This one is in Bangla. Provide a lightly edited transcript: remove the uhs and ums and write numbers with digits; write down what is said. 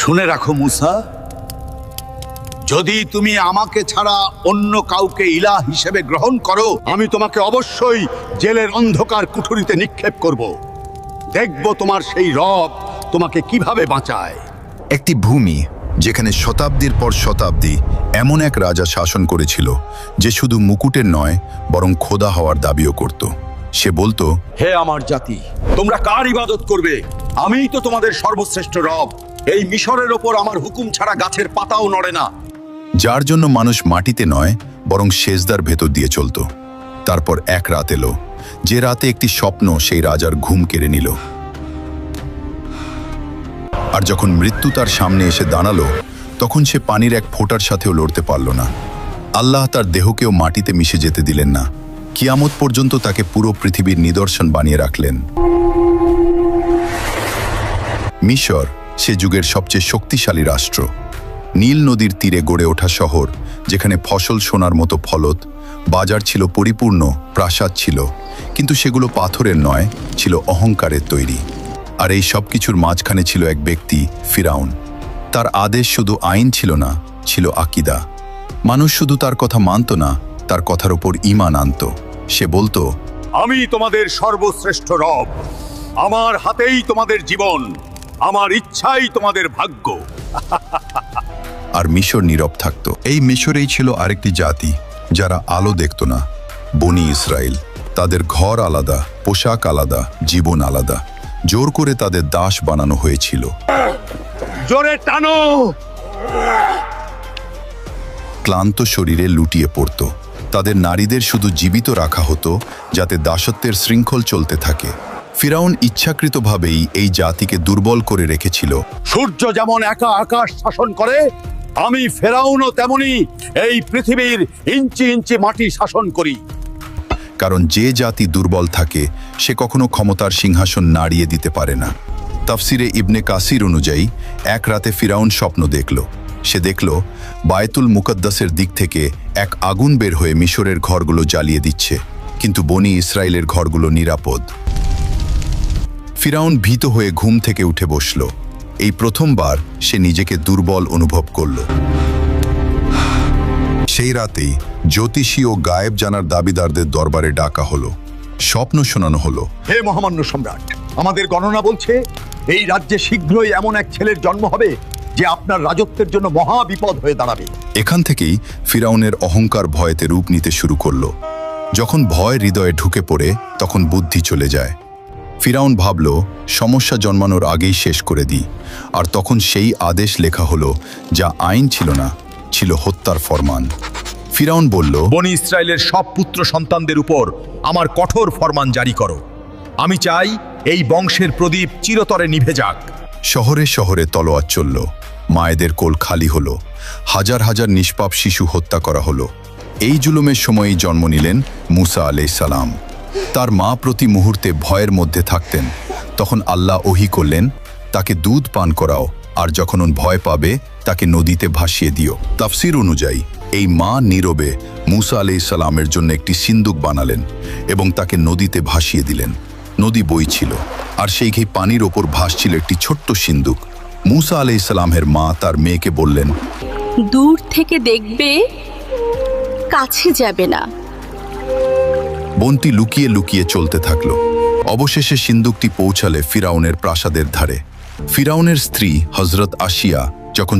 শুনে রাখো মুসা, যদি তুমি আমাকে ছাড়া অন্য কাউকে ইলাহ হিসেবে গ্রহণ করো, আমি তোমাকে অবশ্যই জেলের অন্ধকার কুঠুরিতে নিক্ষেপ করব। দেখব তোমার সেই রব তোমাকে কিভাবে বাঁচায়। একটি ভূমি যেখানে শতাব্দীর পর শতাব্দী এমন এক রাজা শাসন করেছিল যে শুধু মুকুটের নয় বরং খোদা হওয়ার দাবিও করত। সে বলতো, হে আমার জাতি, তোমরা কার ইবাদত করবে? আমিই তো তোমাদের সর্বশ্রেষ্ঠ রব। এই মিশরের ওপর আমার হুকুম ছাড়া গাছের পাতাও নড়ে না। যার জন্য মানুষ মাটিতে নয় বরং সেজদার ভেতর দিয়ে চলত। তারপর এক রাত এলো, যে রাতে একটি স্বপ্ন সেই রাজার ঘুম কেড়ে নিল। আর যখন মৃত্যু তার সামনে এসে দাঁড়ালো, তখন সে পানির এক ফোঁটার সাথেও লড়তে পারল না। আল্লাহ তার দেহকেও মাটিতে মিশে যেতে দিলেন না। কিয়ামত পর্যন্ত তাকে পুরো পৃথিবীর নিদর্শন বানিয়ে রাখলেন। মিশর সে যুগের সবচেয়ে শক্তিশালী রাষ্ট্র। নীল নদীর তীরে গড়ে ওঠা শহর, যেখানে ফসল সোনার মতো ফলত, বাজার ছিল পরিপূর্ণ, প্রাসাদ ছিল, কিন্তু সেগুলো পাথরের নয়, ছিল অহংকারের তৈরি। আর এই সব কিছুর মাঝখানে ছিল এক ব্যক্তি, ফিরাউন। তার আদেশ শুধু আইন ছিল না, ছিল আকিদা। মানুষ শুধু তার কথা মানত না, তার কথার ওপর ঈমান আনত। সে বলতো, আমি তোমাদের সর্বশ্রেষ্ঠ রব, আমার হাতেই তোমাদের জীবন, আমার ইচ্ছাই তোমাদের ভাগ্য। আর মিশর নীরব থাকত। এই মিশরেই ছিল আরেকটি জাতি যারা আলো দেখত না, বনি ইসরায়েল। তাদের ঘর আলাদা, পোশাক আলাদা, জীবন আলাদা। জোর করে তাদের দাস বানানো হয়েছিল। জোরে টানো। ক্লান্ত শরীরে লুটিয়ে পড়ত। তাদের নারীদের শুধু জীবিত রাখা হতো যাতে দাসত্বের শৃঙ্খল চলতে থাকে। ফিরাউন ইচ্ছাকৃতভাবেই এই জাতিকে দুর্বল করে রেখেছিল। সূর্য যেমন একা আকাশ শাসন করে, আমি ফেরাউনও তেমনি এই পৃথিবীর ইঞ্চি ইঞ্চি মাটি শাসন করি। কারণ যে জাতি দুর্বল থাকে সে কখনো ক্ষমতার সিংহাসন নাড়িয়ে দিতে পারে না। তাফসিরে ইবনে কাসির অনুযায়ী এক রাতে ফিরাউন স্বপ্ন দেখল। সে দেখল বায়তুল মুকদ্দাসের দিক থেকে এক আগুন বের হয়ে মিশরের ঘরগুলো জ্বালিয়ে দিচ্ছে, কিন্তু বনি ইসরায়েলের ঘরগুলো নিরাপদ। ফিরাউন ভীত হয়ে ঘুম থেকে উঠে বসল। এই প্রথমবার সে নিজেকে দুর্বল অনুভব করল। সেই রাতেই জ্যোতিষী ও গায়েব জানার দাবিদারদের দরবারে ডাকা হলো। স্বপ্ন শোনানো হলো। হে মহামান্য সম্রাট, আমাদের গণনা বলছে এই রাজ্যে শীঘ্রই এমন এক ছেলের জন্ম হবে যে আপনার রাজত্বের জন্য মহা বিপদ হয়ে দাঁড়াবে। এখান থেকেই ফিরাউনের অহংকার ভয়েতে রূপ নিতে শুরু করল। যখন ভয় হৃদয়ে ঢুকে পড়ে, তখন বুদ্ধি চলে যায়। ফিরাউন ভাবল, সমস্যা জন্মানোর আগেই শেষ করে দিই। আর তখন সেই আদেশ লেখা হলো, যা আইন ছিল না, ছিল হত্যার ফরমান। ফিরাউন বলল, বনি ইসরায়েলের সব পুত্র সন্তানদের উপর আমার কঠোর ফরমান জারি করো। আমি চাই এই বংশের প্রদীপ চিরতরে নিভে যাক। শহরে শহরে তলোয়ার চলল। মায়েদের কোল খালি হলো। হাজার হাজার নিষ্পাপ শিশু হত্যা করা হলো। এই জুলুমের সময়ই জন্ম নিলেন মুসা আলাইহিস সালাম। তার মা প্রতি মুহূর্তে ভয়ের মধ্যে থাকতেন। তখন আল্লাহ ওহী করলেন, তাকে দুধ পান করাও, আর যখন ভয় পাবে তাকে নদীতে ভাসিয়ে দিও। তাফসির অনুযায়ী এই মা নীরবে মুসা আলাইহিস সালামের জন্য একটি সিন্দুক বানালেন এবং তাকে নদীতে ভাসিয়ে দিলেন। নদী বইছিল, আর সেই পানির ওপর ভাসছিল একটি ছোট্ট সিন্দুক। মুসা আলাইহিস সালামের মা তার মেয়েকে বললেন, দূর থেকে দেখবে, কাছে যাবে না। বোনটি লুকিয়ে লুকিয়ে চলতে থাকলো। অবশেষে সিন্দুকটি পৌঁছালে ফিরাউনের প্রাসাদের ধারে। ফিরাউনের স্ত্রী হযরত আসিয়া যখন